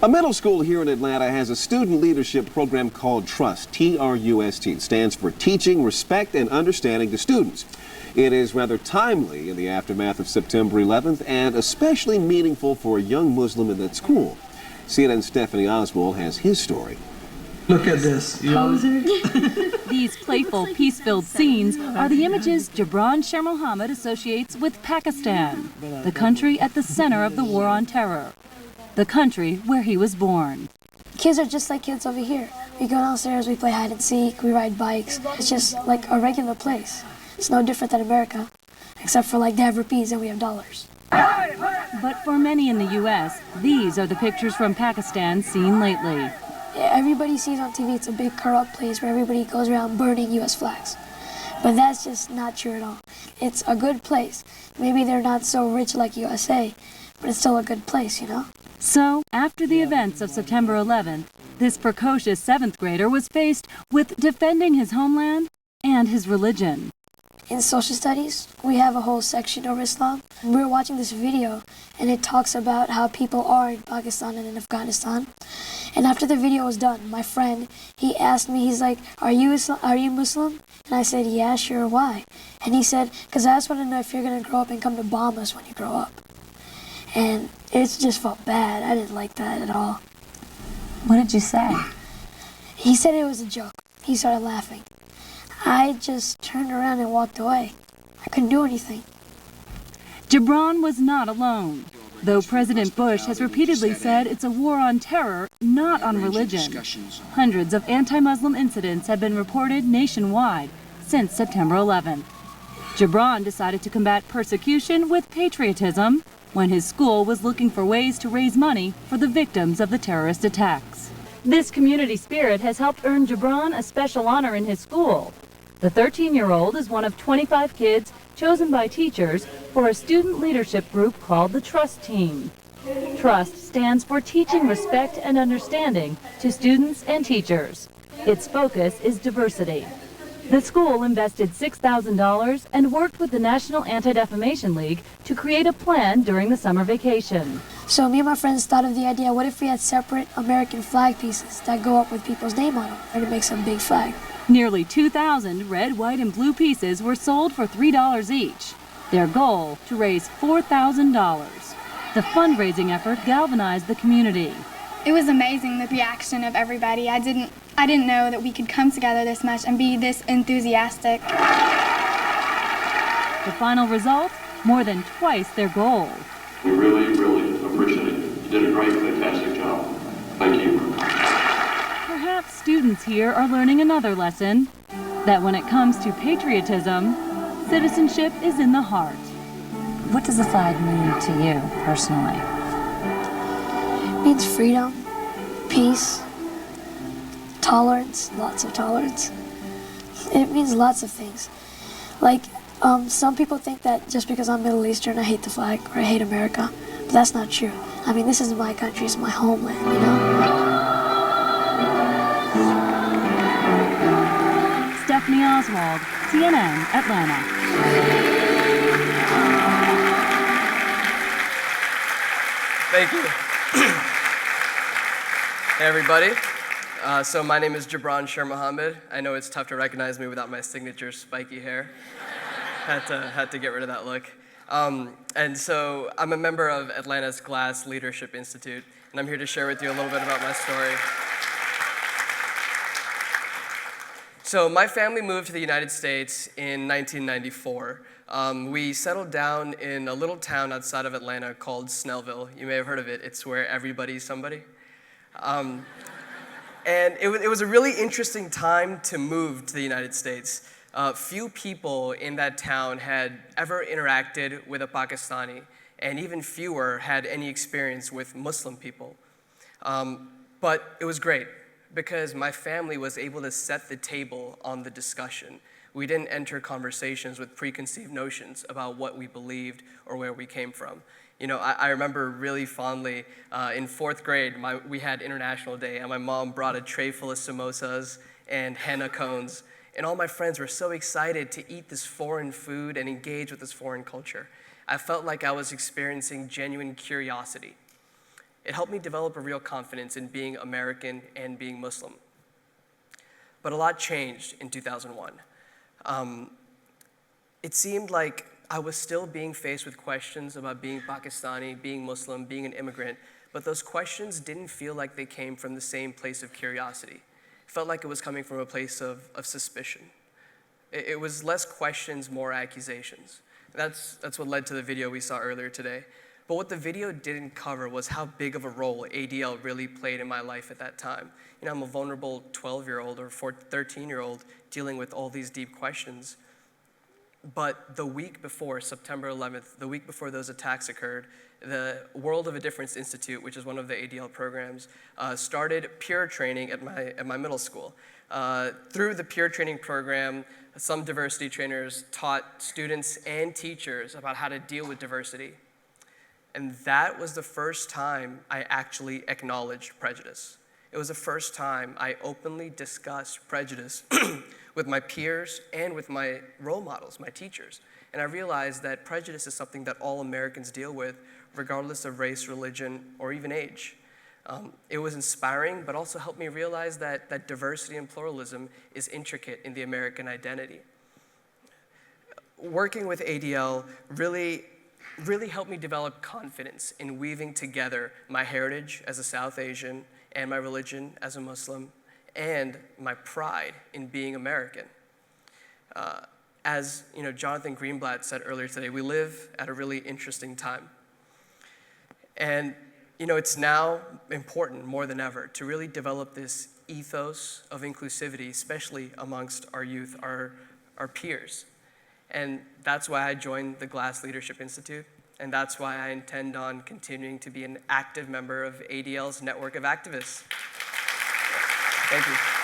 A middle school here in Atlanta has a student leadership program called TRUST, T-R-U-S-T. It stands for Teaching Respect and Understanding to Students. It is rather timely in the aftermath of September 11th and especially meaningful for a young Muslim in that school. CNN's Stephanie Oswald has his story. Look at this. These playful, peace-filled scenes are the images Jibran Shermohammed associates with Pakistan, the country at the center of the war on terror, the country where he was born. Kids are just like kids over here. We go downstairs, we play hide and seek, we ride bikes. It's just like a regular place. It's no different than America, except for like they have rupees and we have dollars. But for many in the U.S., these are the pictures from Pakistan seen lately. Everybody sees on TV it's a big corrupt place where everybody goes around burning U.S. flags. But that's just not true at all. It's a good place. Maybe they're not so rich like USA, but it's still a good place, you know? So, after the events of September 11th, this precocious 7th grader was faced with defending his homeland and his religion. In social studies, we have a whole section over Islam. We were watching this video, and it talks about how people are in Pakistan and in Afghanistan. And after the video was done, my friend, he asked me, he's like, are you Muslim? And I said, yeah, sure, why? And he said, because I just want to know if you're going to grow up and come to bomb us when you grow up. And it just felt bad. I didn't like that at all. What did you say? He said it was a joke. He started laughing. I just turned around and walked away. I couldn't do anything. Jibran was not alone, though President Bush has repeatedly said it's a war on terror, not on religion. Hundreds of anti-Muslim incidents have been reported nationwide since September 11th. Jibran decided to combat persecution with patriotism when his school was looking for ways to raise money for the victims of the terrorist attacks. This community spirit has helped earn Jibran a special honor in his school. The 13-year-old is one of 25 kids chosen by teachers for a student leadership group called the TRUST team. TRUST stands for Teaching Respect and Understanding to Students and Teachers. Its focus is diversity. The school invested $6,000 and worked with the National Anti-Defamation League to create a plan during the summer vacation. So me and my friends thought of the idea, what if we had separate American flag pieces that go up with people's name on them, and it makes a big flag. Nearly 2,000 red, white, and blue pieces were sold for $3 each. Their goal, to raise $4,000. The fundraising effort galvanized the community. It was amazing, the reaction of everybody. I didn't know that we could come together this much and be this enthusiastic. The final result, more than twice their goal. We really appreciate it. You did a great, fantastic job. Thank you. Perhaps students here are learning another lesson, that when it comes to patriotism, citizenship is in the heart. What does the flag mean to you personally? It means freedom, peace, tolerance, lots of tolerance. It means lots of things. Like, some people think that just because I'm Middle Eastern, I hate the flag or I hate America. But that's not true. I mean, this isn't my country, it's my homeland, you know? Stephanie Oswald, CNN, Atlanta. Thank you. Hey everybody. So my name is Jibran Shermohammed. I know it's tough to recognize me without my signature spiky hair. Had to get rid of that look. And so I'm a member of Atlanta's Glass Leadership Institute, and I'm here to share with you a little bit about my story. So my family moved to the United States in 1994. We settled down in a little town outside of Atlanta called Snellville. You may have heard of it. It's where everybody's somebody. And it was a really interesting time to move to the United States. Few people in that town had ever interacted with a Pakistani, and even fewer had any experience with Muslim people. But it was great, because my family was able to set the table on the discussion. We didn't enter conversations with preconceived notions about what we believed or where we came from. You know, I remember really fondly, in 4th grade, we had International Day, and my mom brought a tray full of samosas and henna cones, and all my friends were so excited to eat this foreign food and engage with this foreign culture. I felt like I was experiencing genuine curiosity. It helped me develop a real confidence in being American and being Muslim. But a lot changed in 2001. It seemed like I was still being faced with questions about being Pakistani, being Muslim, being an immigrant, but those questions didn't feel like they came from the same place of curiosity. It felt like it was coming from a place of suspicion. It was less questions, more accusations. That's what led to the video we saw earlier today. But what the video didn't cover was how big of a role ADL really played in my life at that time. You know, I'm a vulnerable 12-year-old or 13-year-old dealing with all these deep questions. But the week before, September 11th, the week before those attacks occurred, the World of a Difference Institute, which is one of the ADL programs, started peer training at my middle school. Through the peer training program, some diversity trainers taught students and teachers about how to deal with diversity. And that was the first time I actually acknowledged prejudice. It was the first time I openly discussed prejudice with my peers and with my role models, my teachers. And I realized that prejudice is something that all Americans deal with, regardless of race, religion, or even age. It was inspiring, but also helped me realize that diversity and pluralism is intricate in the American identity. Working with ADL really helped me develop confidence in weaving together my heritage as a South Asian and my religion as a Muslim and my pride in being American. As you know, Jonathan Greenblatt said earlier today, we live at a really interesting time. And you know, it's now important more than ever to really develop this ethos of inclusivity, especially amongst our youth, our peers. And that's why I joined the Glass Leadership Institute, and that's why I intend on continuing to be an active member of ADL's network of activists. Thank you.